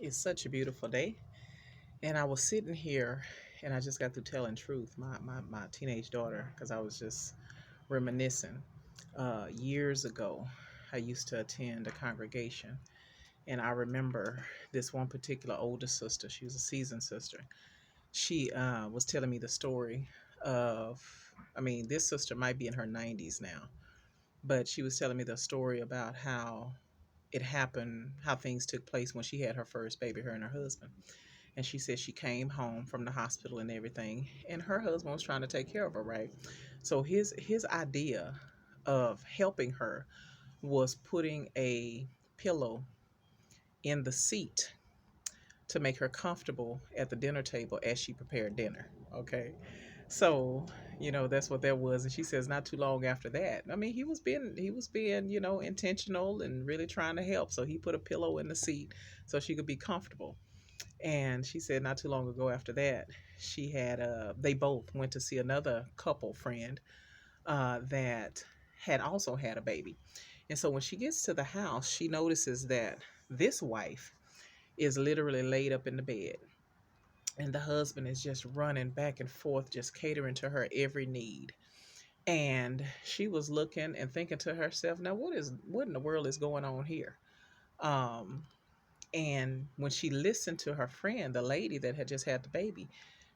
It's such a beautiful day. And I was sitting here and I just got through telling truth, my teenage daughter, because I was just reminiscing. Years ago, I used to attend a congregation. And I remember this one particular older sister. She was a seasoned sister. She was telling me the story of, this sister might be in her 90s now, but she was telling me the story about how it happened, how things took place when she had her first baby, her and her husband. And she said she came home from the hospital and everything, and her husband was trying to take care of her, right? So his idea of helping her was putting a pillow in the seat to make her comfortable at the dinner table as she prepared dinner. Okay. So, that's what that was. And she says not too long after that. He was being, intentional and really trying to help. So he put a pillow in the seat so she could be comfortable. And she said not too long ago after that, they both went to see another couple friend that had also had a baby. And so when she gets to the house, she notices that this wife is literally laid up in the bed. And the husband is just running back and forth, just catering to her every need. And she was looking and thinking to herself, now what in the world is going on here? Um, And when she listened to her friend, the lady that had just had the baby,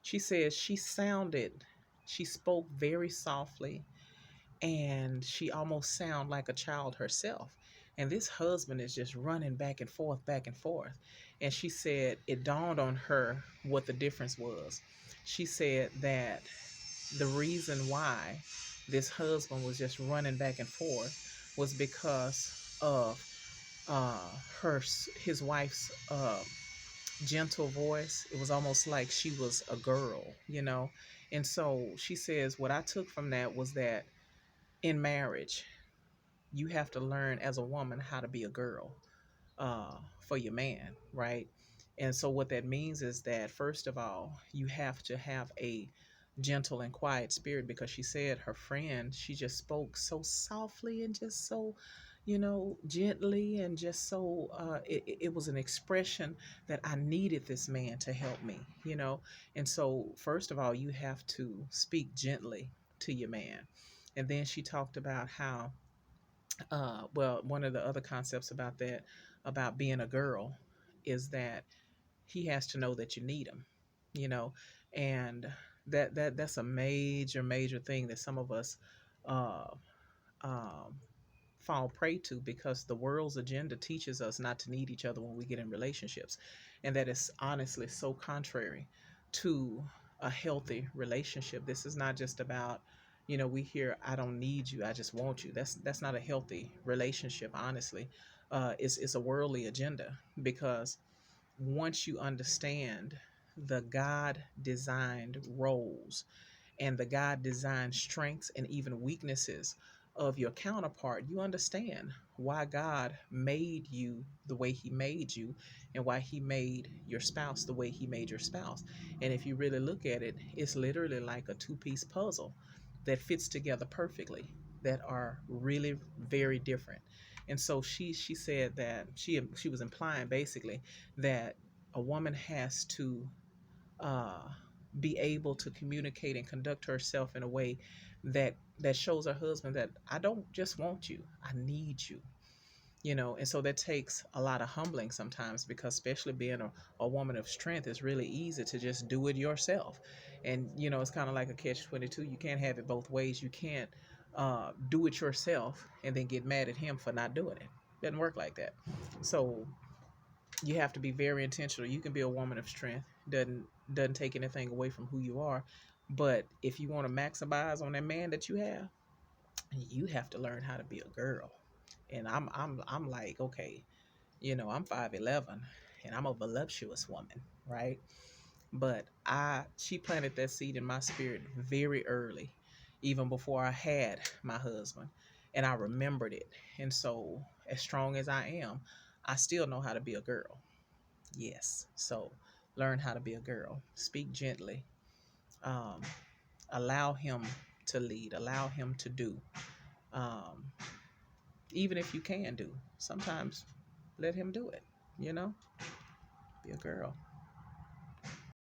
she said she spoke very softly and she almost sounded like a child herself. And this husband is just running back and forth, back and forth. And she said it dawned on her what the difference was. She said that the reason why this husband was just running back and forth was because of uh, his wife's gentle voice. It was almost like she was a girl. And so she says, what I took from that was that in marriage, you have to learn as a woman how to be a girl for your man, right? And so what that means is that, first of all, you have to have a gentle and quiet spirit, because she said her friend, she just spoke so softly and just so, gently, and just so it was an expression that I needed this man to help me. And so, first of all, you have to speak gently to your man. And then she talked about how, well, one of the other concepts about that, about being a girl, is that he has to know that you need him, you know, and that's a major, major thing that some of us uh, um, fall prey to, because the world's agenda teaches us not to need each other when we get in relationships, and that is honestly so contrary to a healthy relationship. This is not just about, we hear, I don't need you, I just want you. That's not a healthy relationship, honestly. It's a worldly agenda, because once you understand the God designed roles and the God designed strengths and even weaknesses of your counterpart, you understand why God made you the way He made you, and why He made your spouse the way He made your spouse. And if you really look at it, it's literally like a two-piece puzzle that fits together perfectly, that are really very different. And so she said that she was implying basically that a woman has to uh, be able to communicate and conduct herself in a way that shows her husband that I don't just want you, I need you. And so that takes a lot of humbling sometimes, because especially being a woman of strength, it's really easy to just do it yourself. And it's kind of like a catch 22. You can't have it both ways. You can't do it yourself and then get mad at him for not doing it. Doesn't work like that. So you have to be very intentional. You can be a woman of strength. Doesn't take anything away from who you are. But if you want to maximize on that man that you have to learn how to be a girl. And I'm like, okay, I'm 5'11", and I'm a voluptuous woman, right? But I she planted that seed in my spirit very early, even before I had my husband, and I remembered it. And so, as strong as I am, I still know how to be a girl. Yes. So learn how to be a girl. Speak gently. Um, Allow him to lead. Allow him to do. Um, Even if you can do, sometimes let him do it. You know. Be a girl.